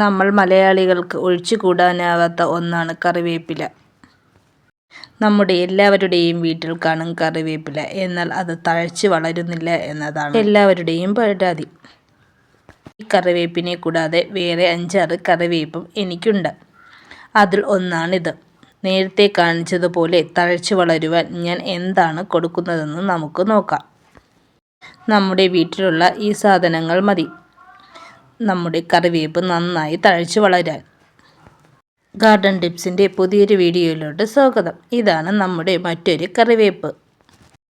നമ്മൾ മലയാളികൾക്ക് ഒഴിച്ചുകൂടാനാവാത്ത ഒന്നാണ് കറിവേപ്പില. നമ്മുടെ എല്ലാവരുടെയും വീട്ടിൽ കാണും കറിവേപ്പില. എന്നാൽ അത് തഴച്ച് വളരുന്നില്ല എന്നതാണ് എല്ലാവരുടെയും പരാതി. ഈ കറിവേപ്പിനെ കൂടാതെ വേറെ 5-6 കറിവേപ്പും എനിക്കുണ്ട്. അതിൽ ഒന്നാണിത്. നേരത്തെ കാണിച്ചതുപോലെ തഴച്ച് വളരുവാൻ ഞാൻ എന്താണ് കൊടുക്കുന്നതെന്ന് നമുക്ക് നോക്കാം. നമ്മുടെ വീട്ടിലുള്ള ഈ സാധനങ്ങൾ മതി നമ്മുടെ കറിവേപ്പ് നന്നായി തഴച്ച് വളരാൻ. ഗാർഡൻ ടിപ്സിൻ്റെ പുതിയൊരു വീഡിയോയിലോട്ട് സ്വാഗതം. ഇതാണ് നമ്മുടെ മറ്റൊരു കറിവേപ്പ്.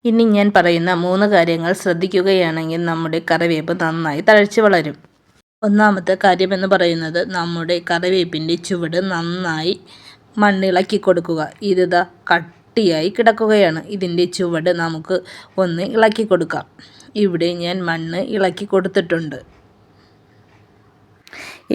ഇനി ഞാൻ പറയുന്ന 3 കാര്യങ്ങൾ ശ്രദ്ധിക്കുകയാണെങ്കിൽ നമ്മുടെ കറിവേപ്പ് നന്നായി തഴച്ച് വളരും. ഒന്നാമത്തെ കാര്യമെന്ന് പറയുന്നത് നമ്മുടെ കറിവേപ്പിൻ്റെ ചുവട് നന്നായി മണ്ണിളക്കി കൊടുക്കുക. ഇത് കട്ടിയായി കിടക്കുകയാണ്. ഇതിൻ്റെ ചുവട് നമുക്ക് ഒന്ന് ഇളക്കി കൊടുക്കാം. ഇവിടെ ഞാൻ മണ്ണ് ഇളക്കി കൊടുത്തിട്ടുണ്ട്.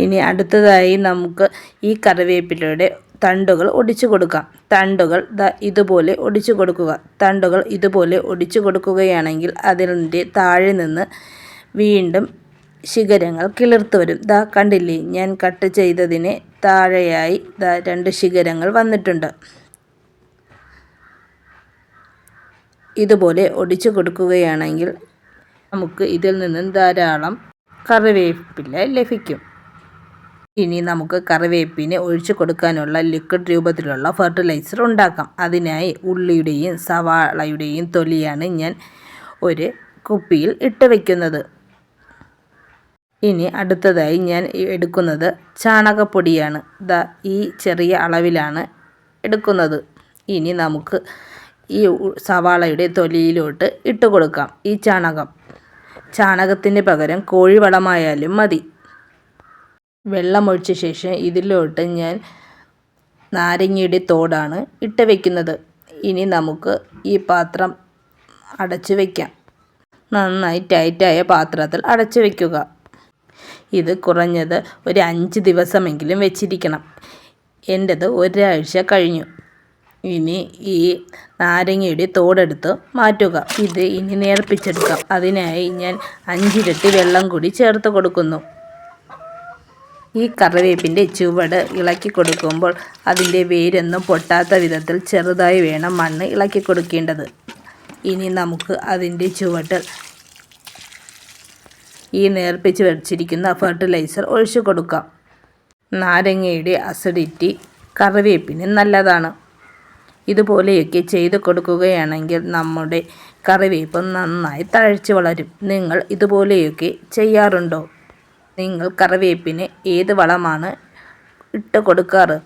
ഇനി അടുത്തതായി നമുക്ക് ഈ കറിവേപ്പിലയുടെ തണ്ടുകൾ ഒടിച്ചു കൊടുക്കാം. തണ്ടുകൾ ഇതുപോലെ ഒടിച്ചു കൊടുക്കുക. തണ്ടുകൾ ഇതുപോലെ ഒടിച്ചു കൊടുക്കുകയാണെങ്കിൽ അതിൻ്റെ താഴെ നിന്ന് വീണ്ടും ശിഖരങ്ങൾ കിളിർത്ത് വരും. കണ്ടില്ലേ, ഞാൻ കട്ട് ചെയ്തതിന് താഴെയായി 2 ശിഖരങ്ങൾ വന്നിട്ടുണ്ട്. ഇതുപോലെ ഒടിച്ചു കൊടുക്കുകയാണെങ്കിൽ നമുക്ക് ഇതിൽ നിന്നും ധാരാളം കറിവേപ്പില ലഭിക്കും. ഇനി നമുക്ക് കറിവേപ്പിന് ഒഴിച്ചു കൊടുക്കാനുള്ള ലിക്വിഡ് രൂപത്തിലുള്ള ഫെർട്ടിലൈസർ ഉണ്ടാക്കാം. അതിനായി ഉള്ളിയുടെയും സവാളയുടെയും തൊലിയാണ് ഞാൻ ഒരു കുപ്പിയിൽ ഇട്ട് വയ്ക്കുന്നത്. ഇനി അടുത്തതായി ഞാൻ എടുക്കുന്നത് ചാണകപ്പൊടിയാണ്. ഈ ചെറിയ അളവിലാണ് എടുക്കുന്നത്. ഇനി നമുക്ക് ഈ സവാളയുടെ തൊലിയിലോട്ട് ഇട്ട് കൊടുക്കാം ഈ ചാണകത്തിന് പകരം കോഴിവളമായാലും മതി. വെള്ളമൊഴിച്ച ശേഷം ഇതിലോട്ട് ഞാൻ നാരങ്ങയുടെ തോടാണ് ഇട്ട് വയ്ക്കുന്നത്. ഇനി നമുക്ക് ഈ പാത്രം അടച്ചു വയ്ക്കാം. നന്നായി ടൈറ്റായ പാത്രത്തിൽ അടച്ചു വയ്ക്കുക. ഇത് കുറഞ്ഞത് ഒരു 5 ദിവസമെങ്കിലും വെച്ചിരിക്കണം. എൻ്റെത് 1 ആഴ്ച കഴിഞ്ഞു. ഇനി ഈ നാരങ്ങയുടെ തോടെടുത്ത് മാറ്റുക. ഇത് ഇനി നേർപ്പിച്ചെടുക്കാം. അതിനായി ഞാൻ 5 ഇരട്ടി വെള്ളം കൂടി ചേർത്ത് കൊടുക്കുന്നു. ഈ കറിവേപ്പിൻ്റെ ചുവട് ഇളക്കി കൊടുക്കുമ്പോൾ അതിൻ്റെ വേരൊന്നും പൊട്ടാത്ത വിധത്തിൽ ചെറുതായി വേണം മണ്ണ് ഇളക്കി കൊടുക്കേണ്ടത്. ഇനി നമുക്ക് അതിൻ്റെ ചുവട്ടിൽ ഈ നേർപ്പിച്ച് വെച്ചിരിക്കുന്ന ഫെർട്ടിലൈസർ ഒഴിച്ചു കൊടുക്കാം. നാരങ്ങയുടെ അസിഡിറ്റി കറിവേപ്പിന് നല്ലതാണ്. ഇതുപോലെയൊക്കെ ചെയ്ത് കൊടുക്കുകയാണെങ്കിൽ നമ്മുടെ കറിവേപ്പ് നന്നായി തഴച്ച് വളരും. നിങ്ങൾ ഇതുപോലെയൊക്കെ ചെയ്യാറുണ്ടോ? നിങ്ങൾ കറിവേപ്പിന് ഏത് വളമാണ് ഇട്ട് കൊടുക്കാറ്?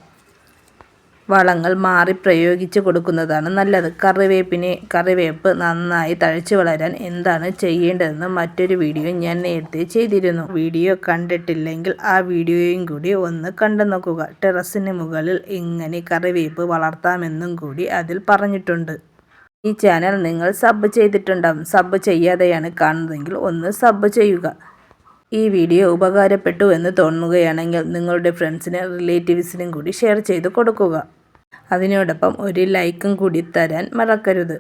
വളങ്ങൾ മാറി പ്രയോഗിച്ച് കൊടുക്കുന്നതാണ് നല്ലത്. കറിവേപ്പ് നന്നായി തഴച്ച് വളരാൻ എന്താണ് ചെയ്യേണ്ടതെന്ന് മറ്റൊരു വീഡിയോ ഞാൻ നേരത്തെ ചെയ്തിരുന്നു. വീഡിയോ കണ്ടിട്ടില്ലെങ്കിൽ ആ വീഡിയോയും കൂടി ഒന്ന് കണ്ടു നോക്കുക. ടെറസിന് മുകളിൽ എങ്ങനെ കറിവേപ്പ് വളർത്താമെന്നും കൂടി അതിൽ പറഞ്ഞിട്ടുണ്ട്. ഈ ചാനൽ നിങ്ങൾ സബ് ചെയ്തിട്ടുണ്ടാകും. സബ് ചെയ്യാതെയാണ് കാണുന്നതെങ്കിൽ ഒന്ന് സബ് ചെയ്യുക. ഈ വീഡിയോ ഉപകാരപ്പെട്ടു എന്ന് തോന്നുകയാണെങ്കിൽ നിങ്ങളുടെ ഫ്രണ്ട്സിനും റിലേറ്റീവ്സിനും കൂടി ഷെയർ ചെയ്ത് കൊടുക്കുക. അതിനോടൊപ്പം ഒരു ലൈക്കും കൂടി തരാൻ മറക്കരുത്.